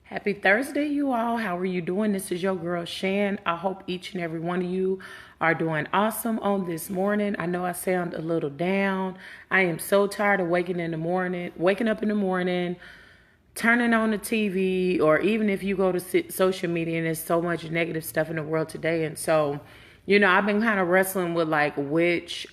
Happy Thursday, you all. How are you doing? This is your girl, Shan. I hope each and every one of you are doing awesome on this morning. I know I sound a little down. I am so tired of waking up in the morning, turning on the TV, or even if you go to social media and there's so much negative stuff in the world today. And so, I've been kind of wrestling with like which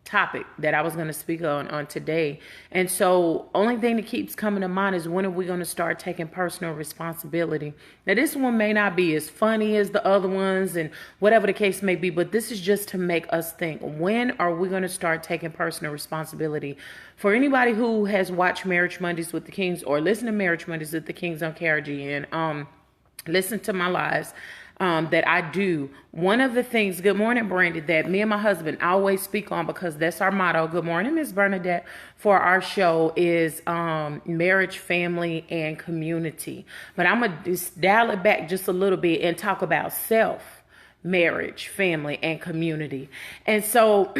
topic that I was going to speak on today. And so only thing that keeps coming to mind is, when are we going to start taking personal responsibility? Now, this one may not be as funny as the other ones and whatever the case may be, but this is just to make us think, when are we going to start taking personal responsibility? For anybody who has watched Marriage Mondays with the Kings or listened to Marriage Mondays with the Kings on KRG and listen to my lives, that I do. One of the things, good morning, Brandy, that me and my husband always speak on, because that's our motto, good morning, Miss Bernadette, for our show is marriage, family, and community. But I'm going to just dial it back just a little bit and talk about self, marriage, family, and community. And so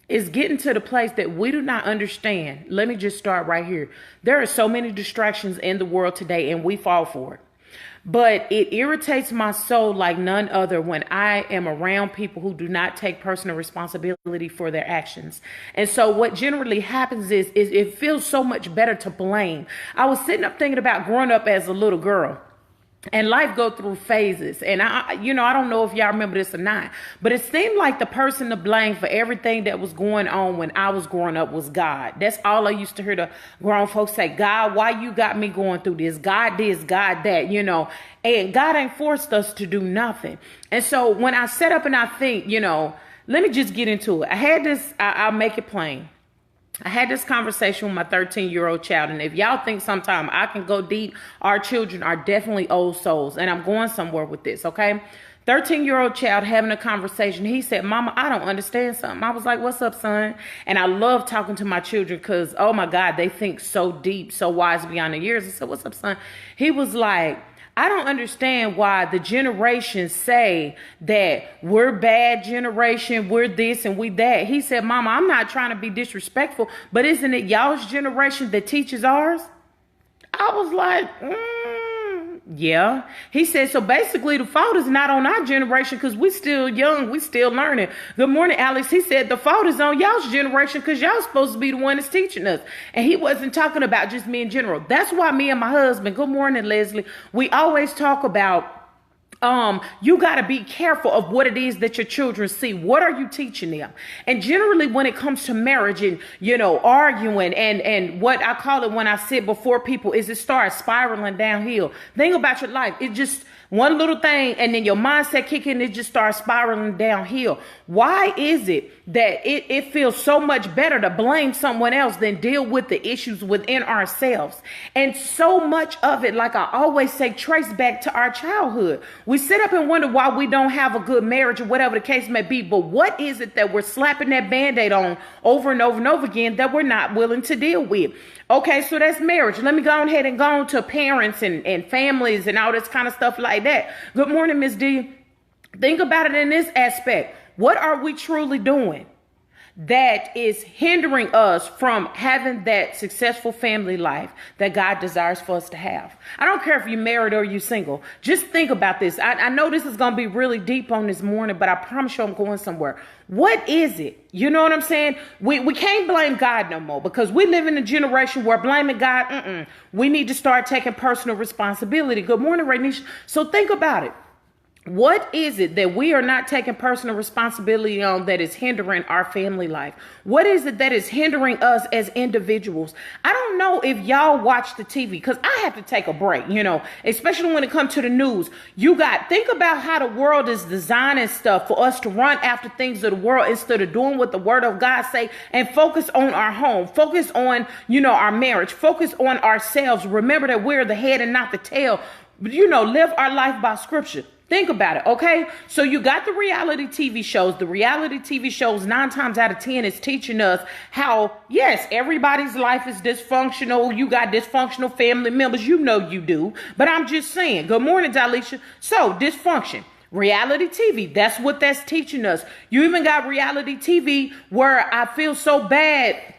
it's getting to the place that we do not understand. Let me just start right here. There are so many distractions in the world today, and we fall for it. But it irritates my soul like none other when I am around people who do not take personal responsibility for their actions. And so what generally happens is it feels so much better to blame. I was sitting up thinking about growing up as a little girl. And life go through phases. And I don't know if y'all remember this or not, but it seemed like the person to blame for everything that was going on when I was growing up was God. That's all I used to hear the grown folks say. God, why you got me going through this? God this, God that, and God ain't forced us to do nothing. And so when I set up and I think, let me just get into it. I had this, I'll make it plain. I had this conversation with my 13-year-old child, and if y'all think sometime I can go deep, our children are definitely old souls, and I'm going somewhere with this, okay? 13-year-old child having a conversation. He said, Mama, I don't understand something. I was like, what's up, son? And I love talking to my children because, oh my God, they think so deep, so wise beyond their years. I said, what's up, son? He was like, I don't understand why the generations say that we're bad generation, we're this and we that. He said, Mama, I'm not trying to be disrespectful, but isn't it y'all's generation that teaches ours? I was like, yeah. He said, so basically the fault is not on our generation because we still young, we still learning. Good morning, Alex. He said the fault is on y'all's generation because y'all supposed to be the one that's teaching us. And he wasn't talking about just me in general. That's why me and my husband, good morning, Leslie, we always talk about you got to be careful of what it is that your children see. What are you teaching them? And generally when it comes to marriage and, arguing and what I call it when I sit before people is it starts spiraling downhill. Think about your life. It just one little thing and then your mindset kicking, it just starts spiraling downhill. Why is it that it feels so much better to blame someone else than deal with the issues within ourselves? And so much of it, like I always say, trace back to our childhood. We sit up and wonder why we don't have a good marriage or whatever the case may be. But what is it that we're slapping that Band-Aid on over and over and over again that we're not willing to deal with? Okay, so that's marriage. Let me go ahead and go on to parents and families and all this kind of stuff like that. Good morning, Miss D. Think about it in this aspect. What are we truly doing that is hindering us from having that successful family life that God desires for us to have? I don't care if you're married or you're single. Just think about this. I know this is going to be really deep on this morning, but I promise you I'm going somewhere. What is it? You know what I'm saying? We can't blame God no more because we live in a generation where blaming God, we need to start taking personal responsibility. Good morning, Rainisha. So think about it. What is it that we are not taking personal responsibility on that is hindering our family life? What is it that is hindering us as individuals? I don't know if y'all watch the TV because I have to take a break, especially when it comes to the news. Think about how the world is designing stuff for us to run after things of the world instead of doing what the word of God say and focus on our home, focus on, our marriage, focus on ourselves. Remember that we're the head and not the tail. Live our life by scripture. Think about it, okay? So you got the reality TV shows. The reality TV shows 9 times out of 10 is teaching us how, yes, everybody's life is dysfunctional. You got dysfunctional family members. You do. But I'm just saying, good morning, Dalisha. So dysfunction. Reality TV, that's what that's teaching us. You even got reality TV where I feel so bad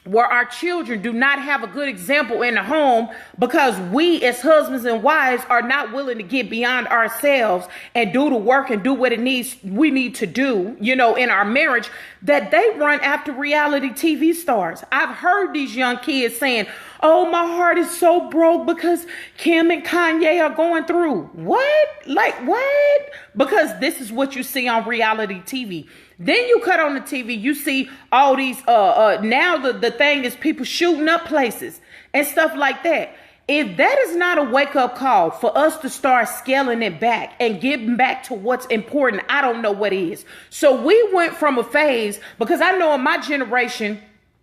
where our children do not have a good example in the home because we as husbands and wives are not willing to get beyond ourselves and do the work and do what we need to do, in our marriage, that they run after reality TV stars. I've heard these young kids saying, oh, my heart is so broke because Kim and Kanye are going through. What? Like what? Because this is what you see on reality TV. Then you cut on the TV, you see all these, now the thing is people shooting up places and stuff like that. If that is not a wake-up call for us to start scaling it back and getting back to what's important, I don't know what is. So we went from a phase, because I know in my generation,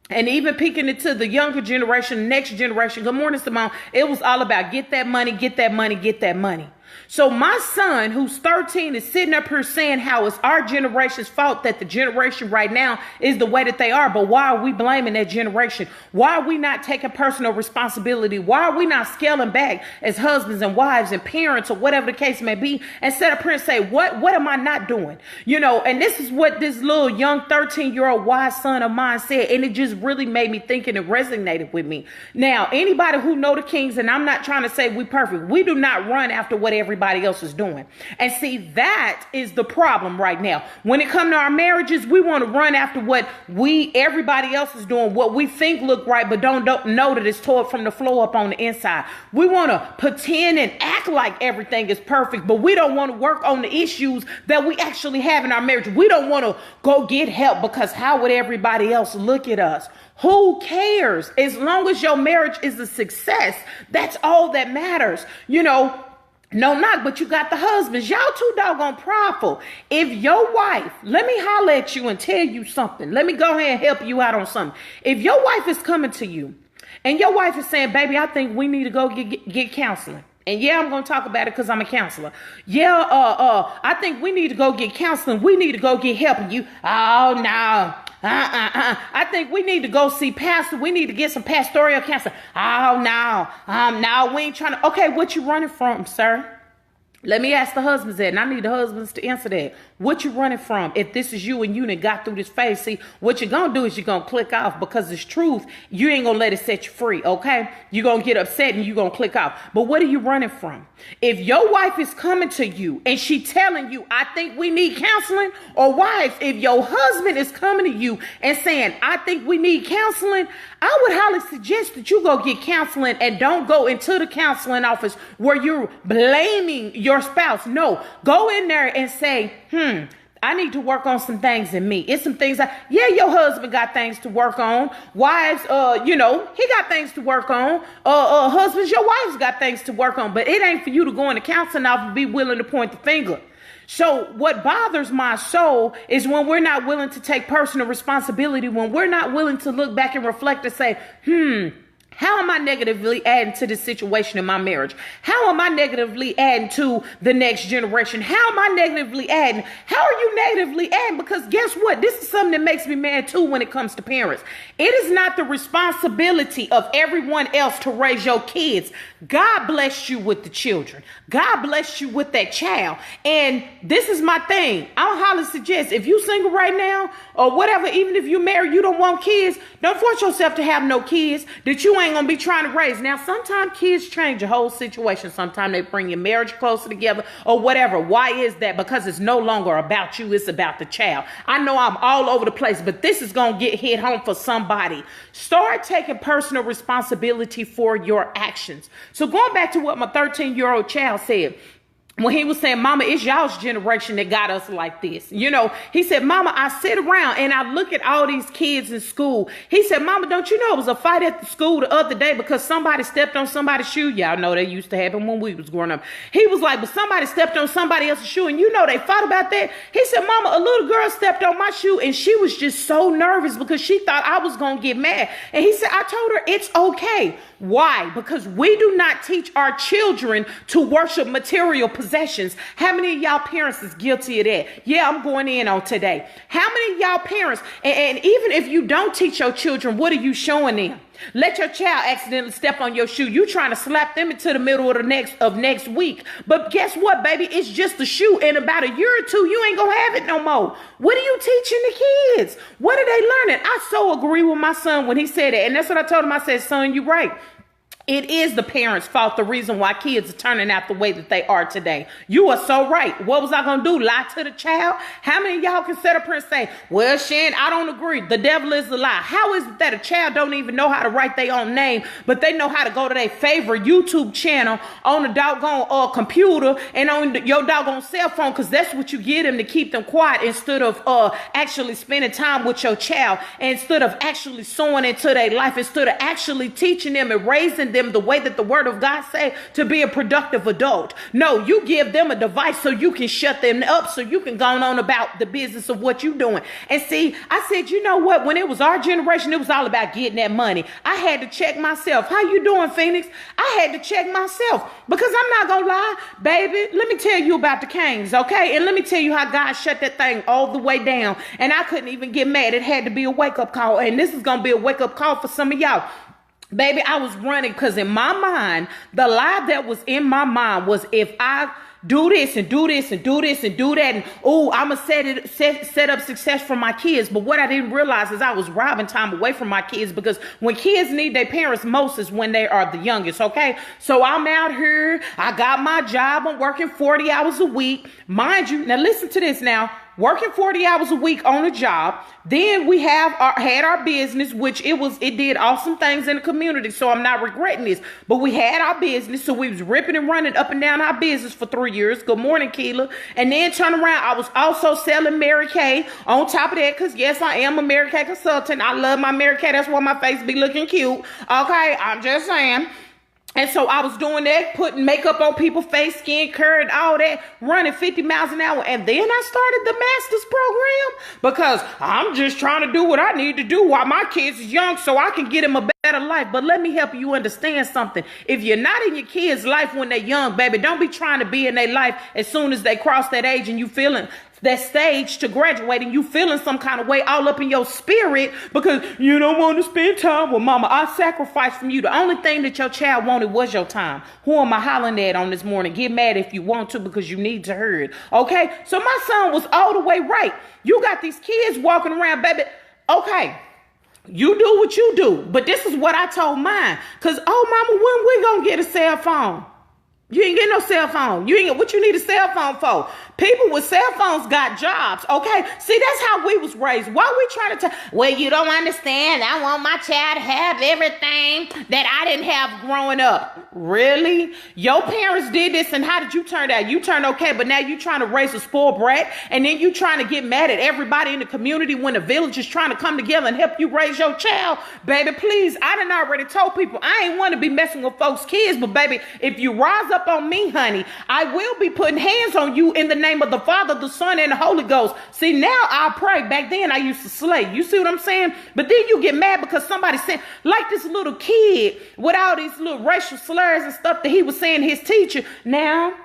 and even peeking into the younger generation, next generation, good morning, Simone, it was all about get that money, get that money, get that money. So my son, who's 13, is sitting up here saying how it's our generation's fault that the generation right now is the way that they are. But why are we blaming that generation? Why are we not taking personal responsibility? Why are we not scaling back as husbands and wives and parents or whatever the case may be, and sit up here and say, what am I not doing? And this is what this little young 13-year-old wise son of mine said. And it just really made me think, and it resonated with me. Now, anybody who know the Kings, and I'm not trying to say we perfect, we do not run after what everybody else is doing. And see, that is the problem right now. When it comes to our marriages, we want to run after what everybody else is doing, what we think look right, but don't know that it's tore from the floor up on the inside. We want to pretend and act like everything is perfect, but we don't want to work on the issues that we actually have in our marriage. We don't want to go get help because how would everybody else look at us? Who cares? As long as your marriage is a success, that's all that matters. No knock, but you got the husbands. Y'all too doggone prideful. If your wife, let me holler at you and tell you something. Let me go ahead and help you out on something. If your wife is coming to you and your wife is saying, baby, I think we need to go get counseling. And yeah, I'm going to talk about it because I'm a counselor. Yeah, I think we need to go get counseling. We need to go get help. And you, oh, no. I think we need to go see pastor. We need to get some pastoral counseling. Oh, no, we ain't trying to. Okay, what you running from, sir? Let me ask the husbands that, and I need the husbands to answer that. What you running from? If this is you and you done got through this phase, see, what you're going to do is you're going to click off because it's truth. You ain't going to let it set you free, okay? You're going to get upset and you're going to click off. But what are you running from? If your wife is coming to you and she telling you, I think we need counseling, or wives, if your husband is coming to you and saying, I think we need counseling, I would highly suggest that you go get counseling and don't go into the counseling office where you're blaming your spouse. No, go in there and say, I need to work on some things in me. It's some things your husband got things to work on. Wives, he got things to work on. Husbands, your wives got things to work on. But it ain't for you to go in the counseling office and be willing to point the finger. So what bothers my soul is when we're not willing to take personal responsibility, when we're not willing to look back and reflect and say, how am I negatively adding to this situation in my marriage? How am I negatively adding to the next generation? How am I negatively adding? How are you negatively adding? Because guess what? This is something that makes me mad too when it comes to parents. It is not the responsibility of everyone else to raise your kids. God bless you with the children. God bless you with that child. And this is my thing. I'll highly suggest if you single right now or whatever, even if you married, you don't want kids, don't force yourself to have no kids that you ain't gonna be trying to raise. Now, sometimes kids change the whole situation. Sometimes they bring your marriage closer together or whatever. Why is that? Because it's no longer about you. It's about the child. I know I'm all over the place, but this is going to get hit home for somebody. Start taking personal responsibility for your actions. So going back to what my 13-year-old child said, when he was saying, Mama, it's y'all's generation that got us like this. He said, Mama, I sit around and I look at all these kids in school. He said, Mama, don't you know it was a fight at the school the other day because somebody stepped on somebody's shoe? Y'all know that used to happen when we was growing up. He was like, but somebody stepped on somebody else's shoe and they fought about that. He said, Mama, a little girl stepped on my shoe and she was just so nervous because she thought I was going to get mad. And he said, I told her it's okay. Why? Because we do not teach our children to worship material possessions. How many of y'all parents is guilty of that? Yeah, I'm going in on today. How many of y'all parents, and even if you don't teach your children, what are you showing them? Let your child accidentally step on your shoe. You trying to slap them into the middle of next week. But guess what, baby? It's just a shoe. In about a year or two, you ain't gonna have it no more. What are you teaching the kids? What are they learning? I so agree with my son when he said it. And that's what I told him. I said, son, you're right. It is the parents' fault, the reason why kids are turning out the way that they are today. You are so right. What was I going to do? Lie to the child? How many of y'all can sit up here and say, well, Shan, I don't agree. The devil is a lie. How is it that a child don't even know how to write their own name, but they know how to go to their favorite YouTube channel on the doggone computer and on your doggone cell phone, because that's what you get them to keep them quiet instead of actually spending time with your child, instead of actually sowing into their life, instead of actually teaching them and raising them the way that the word of God say to be a productive adult. No, you give them a device so you can shut them up, so you can go on about the business of what you're doing. And see, I said, you know what? When it was our generation, it was all about getting that money. I had to check myself. How you doing, Phoenix? I had to check myself, because I'm not gonna lie, baby. Let me tell you about the Canes, okay? And let me tell you how God shut that thing all the way down. And I couldn't even get mad. It had to be a wake-up call. And this is gonna be a wake-up call for some of y'all. Baby, I was running because in my mind, the lie that was in my mind was, if I do this and do this and do this and do that, and I'm gonna set up success for my kids. But what I didn't realize is I was robbing time away from my kids, because when kids need their parents most is when they are the youngest, okay? So I'm out here, I got my job, I'm working 40 hours a week. Mind you, now listen to this now. Working 40 hours a week on a job. Then we had our business, which it did awesome things in the community. So I'm not regretting this. But we had our business. So we was ripping and running up and down our business for 3 years. Good morning, Keela. And then turn around, I was also selling Mary Kay on top of that. Because yes, I am a Mary Kay consultant. I love my Mary Kay. That's why my face be looking cute. Okay, I'm just saying. And so I was doing that, putting makeup on people's face, skin curd, all that, running 50 miles an hour. And then I started the master's program, because I'm just trying to do what I need to do while my kids is young, so I can get them a better life. But let me help you understand something. If you're not in your kids' life when they're young, baby, don't be trying to be in their life as soon as they cross that age and you feeling that stage to graduate and you feeling some kind of way all up in your spirit because you don't want to spend time with mama. I sacrificed from you. The only thing that your child wanted was your time. Who am I hollering at on this morning? Get mad if you want to, because you need to hear it. Okay? So my son was all the way right. You got these kids walking around, baby. Okay. You do what you do. But this is what I told mine. Because, mama, when we going to get a cell phone? You ain't get no cell phone. You ain't get what you need a cell phone for. People with cell phones got jobs, okay? See, that's how we was raised. Why we trying to well, you don't understand. I want my child to have everything that I didn't have growing up. Really? Your parents did this, and how did you turn out? You turned okay, but now you trying to raise a spoiled brat, and then you trying to get mad at everybody in the community when the village is trying to come together and help you raise your child. Baby, please, I done already told people I ain't want to be messing with folks' kids, but baby, if you rise up on me, honey, I will be putting hands on you in the name of the Father, the Son, and the Holy Ghost. See, now I pray. Back then I used to slay. You see what I'm saying? But then you get mad because somebody said, like this little kid with all these little racial slurs and stuff that he was saying his teacher. Now,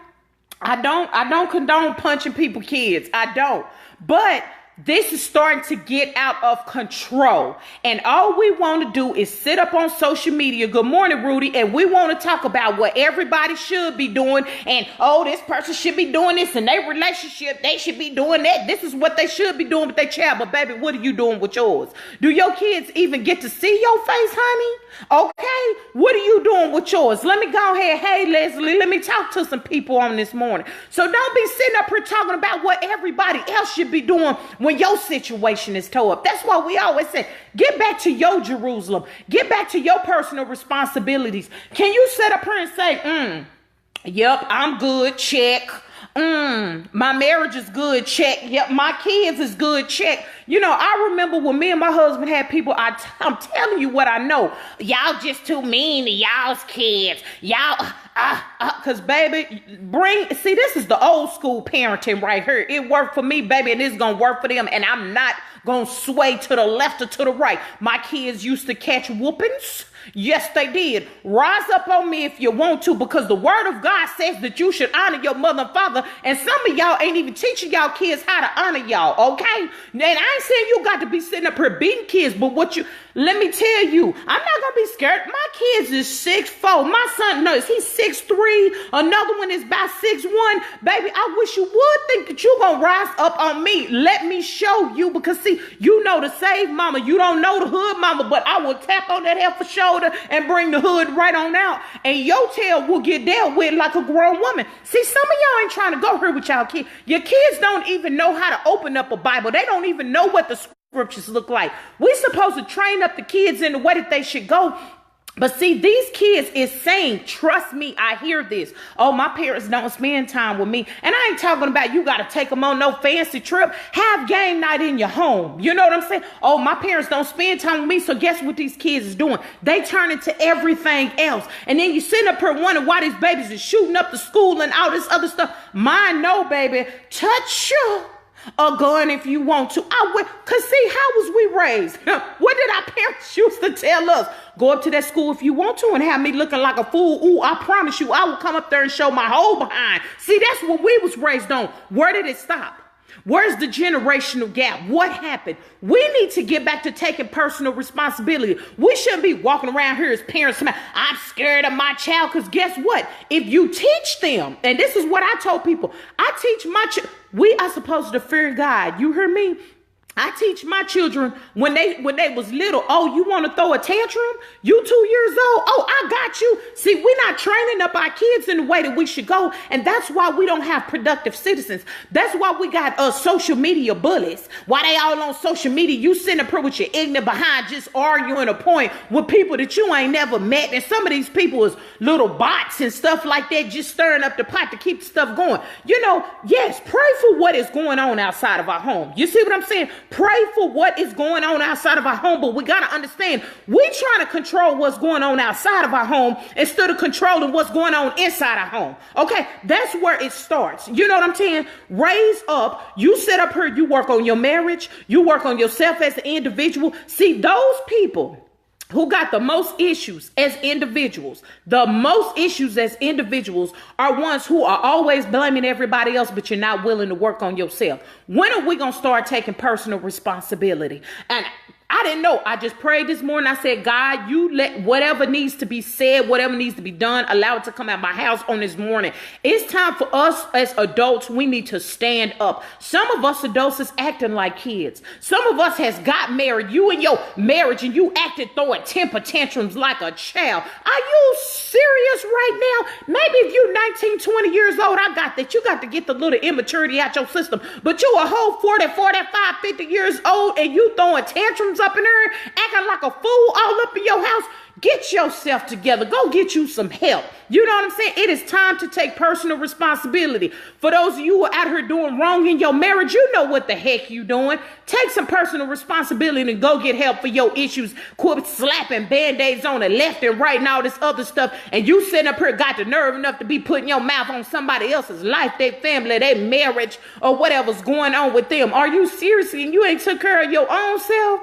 I don't condone punching people kids. I don't. But this is starting to get out of control. And all we want to do is sit up on social media. Good morning, Rudy. And we want to talk about what everybody should be doing. And, this person should be doing this. And their relationship, they should be doing that. This is what they should be doing with their child. But, baby, what are you doing with yours? Do your kids even get to see your face, honey? Okay? What are you doing with yours? Let me go ahead. Hey, Leslie, let me talk to some people on this morning. So don't be sitting up here talking about what everybody else should be doing when your situation is tore up. That's why we always say, get back to your Jerusalem. Get back to your personal responsibilities. Can you sit up here and say, yep, I'm good, check. My marriage is good, check. Yep, my kids is good, check. You know, I remember when me and my husband had people, I'm telling you what I know. Y'all just too mean to y'all's kids. Y'all, cause baby, see, this is the old school parenting right here. It worked for me, baby, and it's gonna work for them. And I'm not gonna sway to the left or to the right. My kids used to catch whoopings. Yes, they did. Rise up on me if you want to, because the word of God says that you should honor your mother and father. And some of y'all ain't even teaching y'all kids how to honor y'all, okay? And I ain't saying you got to be sitting up here beating kids, but let me tell you, I'm not going to be scared. My kids is 6'4". My son knows he's 6'3". Another one is about 6'1". Baby, I wish you would think that you're going to rise up on me. Let me show you, because see, you know the save mama. You don't know the hood mama, but I will tap on that heifer shoulder and bring the hood right on out. And your tail will get dealt with like a grown woman. See, some of y'all ain't trying to go here with y'all kids. Your kids don't even know how to open up a Bible. They don't even know what the scriptures look like. We're supposed to train up the kids in the way that they should go. But see, these kids is saying, trust me, I hear this. Oh, my parents don't spend time with me. And I ain't talking about you got to take them on no fancy trip. Have game night in your home. You know what I'm saying? Oh, my parents don't spend time with me. So guess what these kids is doing? They turn into everything else. And then you sit up here wondering why these babies are shooting up the school and all this other stuff. Mine, no, baby. Touch you. A gun if you want to. Cause see, how was we raised? What did our parents used to tell us? Go up to that school if you want to and have me looking like a fool. Ooh, I promise you, I will come up there and show my whole behind. See, that's what we was raised on. Where did it stop? Where's the generational gap? What happened? We need to get back to taking personal responsibility. We shouldn't be walking around here as parents. I'm scared of my child, because guess what? If you teach them, and this is what I told people, I teach my we are supposed to fear God. You hear me? I teach my children when they was little. Oh, you want to throw a tantrum? You 2 years old? Oh, I got you. See, we're not training up our kids in the way that we should go. And that's why we don't have productive citizens. That's why we got social media bullies. Why they all on social media? You sitting up here with your ignorant behind just arguing a point with people that you ain't never met. And some of these people is little bots and stuff like that, just stirring up the pot to keep the stuff going. You know, yes, pray for what is going on outside of our home. You see what I'm saying? Pray for what is going on outside of our home, but we got to understand, we trying to control what's going on outside of our home instead of controlling what's going on inside our home. Okay, that's where it starts. You know what I'm saying? Raise up. You sit up here, you work on your marriage, you work on yourself as an individual. See, those people who got the most issues as individuals, are ones who are always blaming everybody else, but you're not willing to work on yourself. When are we going to start taking personal responsibility? And I didn't know. I just prayed this morning. I said, God, you let whatever needs to be said, whatever needs to be done, allow it to come out my house on this morning. It's time for us as adults. We need to stand up. Some of us adults is acting like kids. Some of us has got married. You in your marriage and you acted throwing temper tantrums like a child. Are you serious right now? Maybe if you're 19, 20 years old, I got that. You got to get the little immaturity out your system. But you a whole 40, 45, 50 years old and you throwing tantrums up in there, acting like a fool all up in your house. Get yourself together. Go get you some help. You know what I'm saying? It is time to take personal responsibility. For those of you who are out here doing wrong in your marriage, you know what the heck you doing. Take some personal responsibility and go get help for your issues. Quit slapping band-aids on the left and right and all this other stuff. And you sitting up here got the nerve enough to be putting your mouth on somebody else's life, their family, their marriage, or whatever's going on with them. Are you serious? And you ain't took care of your own self?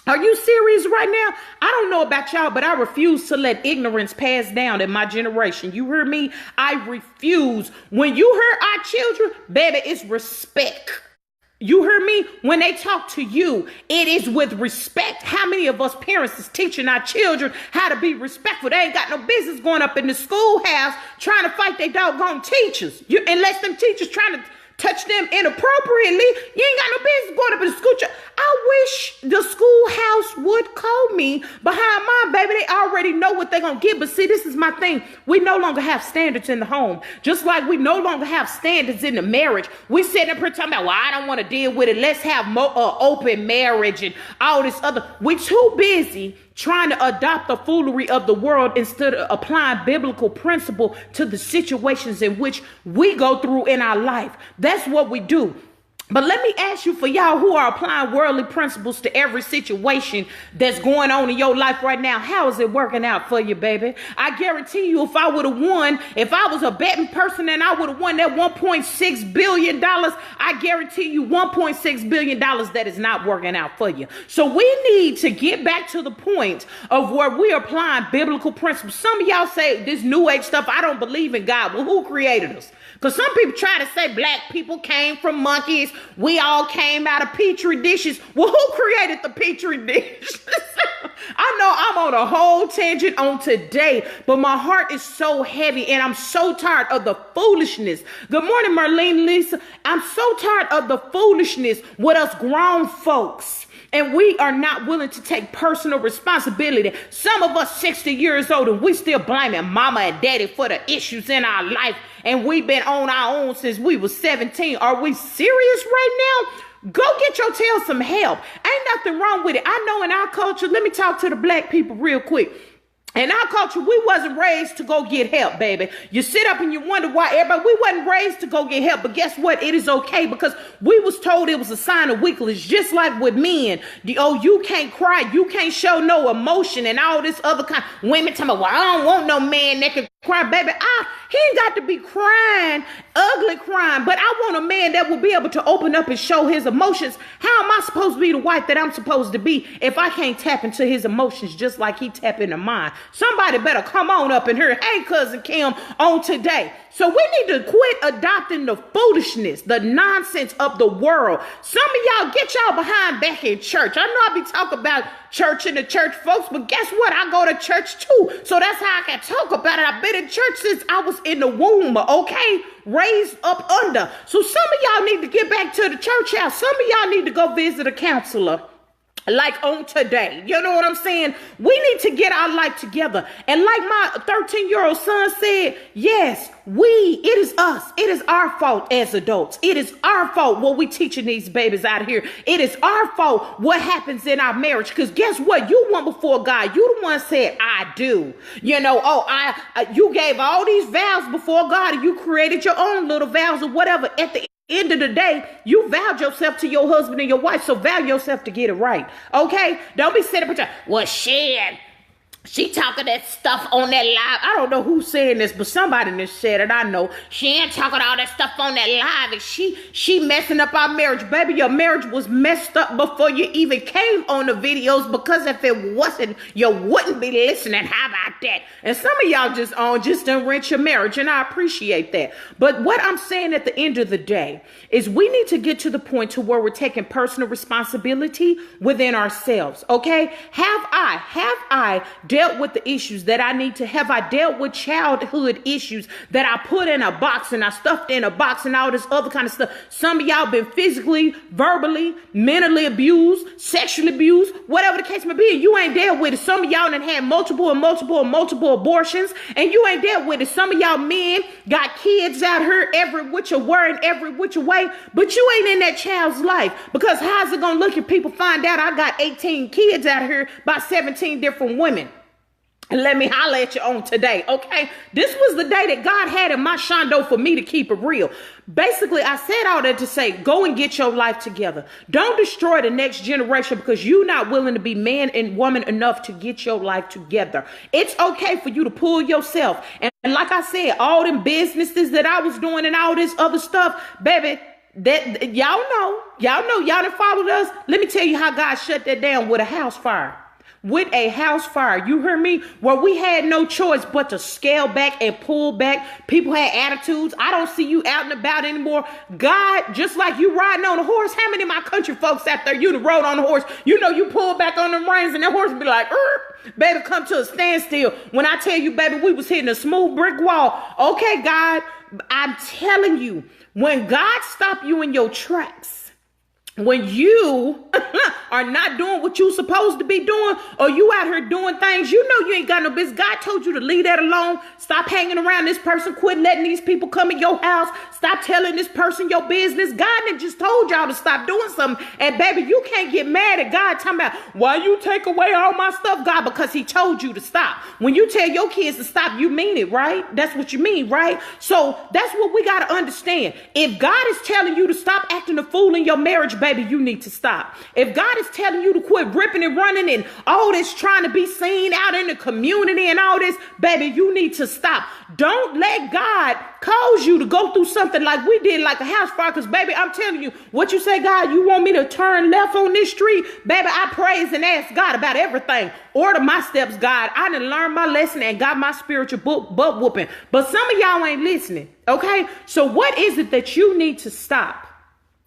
Are you serious right now? I don't know about y'all, but I refuse to let ignorance pass down in my generation. You hear me? I refuse. When you hear our children, baby, it's respect. You hear me? When they talk to you, it is with respect. How many of us parents is teaching our children how to be respectful? They ain't got no business going up in the schoolhouse trying to fight their doggone teachers. Unless them teachers trying to touch them inappropriately, you ain't got no business going up in the school. I wish the schoolhouse would call me behind mine, baby. They already know what they're going to get. But see, this is my thing. We no longer have standards in the home. Just like we no longer have standards in the marriage. We sitting up here talking about, well, I don't want to deal with it. Let's have open marriage and all this other. We're too busy trying to adopt the foolery of the world instead of applying biblical principle to the situations in which we go through in our life. That's what we do. But let me ask you, for y'all who are applying worldly principles to every situation that's going on in your life right now, how is it working out for you, baby? I guarantee you, if I would have won, if I was a betting person and I would have won that $1.6 billion, I guarantee you $1.6 billion that is not working out for you. So we need to get back to the point of where we're applying biblical principles. Some of y'all say this new age stuff, I don't believe in God. Well, who created us? Because some people try to say black people came from monkeys. We all came out of petri dishes. Well, who created the petri dish? I know I'm on a whole tangent on today, but my heart is so heavy and I'm so tired of the foolishness. Good morning, Marlene, Lisa. I'm so tired of the foolishness with us grown folks. And we are not willing to take personal responsibility. Some of us 60 years old and we still blaming mama and daddy for the issues in our life. And we've been on our own since we was 17. Are we serious right now? Go get your tail some help. Ain't nothing wrong with it. I know in our culture, let me talk to the black people real quick. In our culture, we wasn't raised to go get help, baby. You sit up and you wonder why we wasn't raised to go get help. But guess what? It is okay because we was told it was a sign of weakness. Just like with men. You can't cry. You can't show no emotion and all this other kind. Women tell me, well, I don't want no man that can cry, baby. He ain't got to be crying, ugly crying. But I want a man that will be able to open up and show his emotions. How am I supposed to be the wife that I'm supposed to be if I can't tap into his emotions just like he tap into mine? Somebody better come on up in here. Hey, Cousin Kim, on today. So we need to quit adopting the foolishness, the nonsense of the world. Some of y'all get y'all behind back in church. I know I be talking about church and the church folks, but guess what? I go to church too. So that's how I can talk about it. I've been in church since I was in the womb, okay? Raised up under. So some of y'all need to get back to the church house. Some of y'all need to go visit a counselor. Like on today, you know what I'm saying? We need to get our life together. And like my 13-year-old son said, yes, it is us. It is our fault as adults. It is our fault what we teaching these babies out here. It is our fault what happens in our marriage. Because guess what? You went before God. You the one said, I do. You know, you gave all these vows before God and you created your own little vows or whatever. At the end of the day, you vowed yourself to your husband and your wife, so vow yourself to get it right. Okay? Don't be sitting up and well, shit. She talking that stuff on that live. I don't know who's saying this, but somebody just said it. I know. She ain't talking all that stuff on that live. And she messing up our marriage. Baby, your marriage was messed up before you even came on the videos, because if it wasn't, you wouldn't be listening. How about that? And some of y'all just enrich your marriage, and I appreciate that. But what I'm saying at the end of the day is we need to get to the point to where we're taking personal responsibility within ourselves, okay? Have I dealt with the issues that I need to? Have I dealt with childhood issues that I put in a box and I stuffed in a box and all this other kind of stuff? Some of y'all been physically, verbally, mentally abused, sexually abused, whatever the case may be, and you ain't dealt with it. Some of y'all done had multiple abortions, and you ain't dealt with it. Some of y'all men got kids out here every which way and every which way, but you ain't in that child's life, because how's it gonna look if people find out I got 18 kids out here by 17 different women? And let me holler at you on today, okay? This was the day that God had in my shondo for me to keep it real. Basically, I said all that to say, go and get your life together. Don't destroy the next generation because you're not willing to be man and woman enough to get your life together. It's okay for you to pull yourself. And like I said, all them businesses that I was doing and all this other stuff, baby, that y'all done followed us. Let me tell you how God shut that down with a house fire. With a house fire, you hear me? Where we had no choice but to scale back and pull back. People had attitudes. I don't see you out and about anymore. God, just like you riding on a horse, how many of my country folks out there, you done rode on a horse, you know, you pull back on them reins and that horse be like, baby, come to a standstill. When I tell you, baby, we was hitting a smooth brick wall. Okay, God, I'm telling you, when God stopped you in your tracks, when you are not doing what you're supposed to be doing, or you out here doing things you know you ain't got no business. God told you to leave that alone. Stop hanging around this person. Quit letting these people come in your house. Stop telling this person your business. God done just told y'all to stop doing something. And baby, you can't get mad at God talking about, why you take away all my stuff, God? Because he told you to stop. When you tell your kids to stop, you mean it, right? That's what you mean, right? So that's what we got to understand. If God is telling you to stop acting a fool in your marriage, baby, you need to stop. If God is telling you to quit ripping and running and all this trying to be seen out in the community and all this, baby, you need to stop. Don't let God cause you to go through something like we did, like a house fire. Because, baby, I'm telling you, what you say, God, you want me to turn left on this street? Baby, I praise and ask God about everything. Order my steps, God. I done learned my lesson and got my spiritual butt whooping. But some of y'all ain't listening, okay? So what is it that you need to stop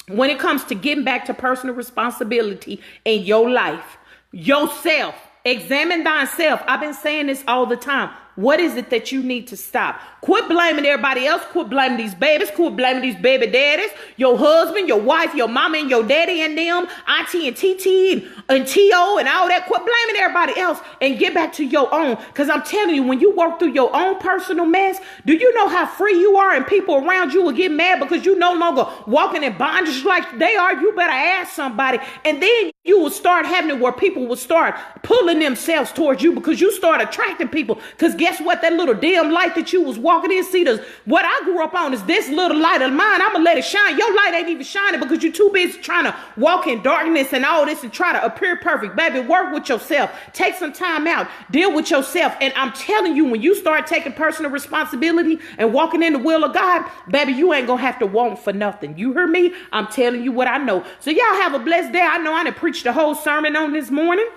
when it comes to getting back to personal responsibility in your life? Yourself. Examine thyself. I've been saying this all the time. What is it that you need to stop? Quit blaming everybody else. Quit blaming these babies. Quit blaming these baby daddies. Your husband, your wife, your mama and your daddy and them, auntie and TT and T.O. and all that. Quit blaming everybody else and get back to your own. Because I'm telling you, when you work through your own personal mess, do you know how free you are, and people around you will get mad because you no longer walking in bondage like they are? You better ask somebody. And then you will start having it where people will start pulling themselves towards you because you start attracting people. Because guess what? That little dim light that you was walking in, see, what I grew up on is this little light of mine. I'm going to let it shine. Your light ain't even shining because you're too busy trying to walk in darkness and all this and try to appear perfect. Baby, work with yourself. Take some time out. Deal with yourself. And I'm telling you, when you start taking personal responsibility and walking in the will of God, baby, you ain't going to have to want for nothing. You hear me? I'm telling you what I know. So y'all have a blessed day. I know I done preached the whole sermon on this morning.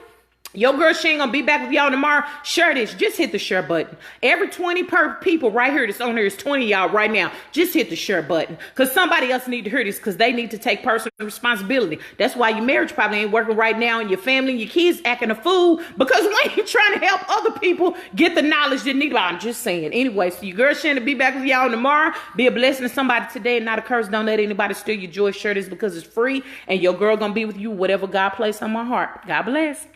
Your girl, she ain't gonna be back with y'all tomorrow. Share this. Just hit the share button. Every 20 people right here that's on here is 20 y'all right now. Just hit the share button. Because somebody else need to hear this, because they need to take personal responsibility. That's why your marriage probably ain't working right now, and your family and your kids acting a fool, because we ain't trying to help other people get the knowledge they need. I'm just saying. Anyway, so your girl Shannon be back with y'all tomorrow. Be a blessing to somebody today and not a curse. Don't let anybody steal your joy. Share this because it's free. And your girl gonna be with you whatever God placed on my heart. God bless.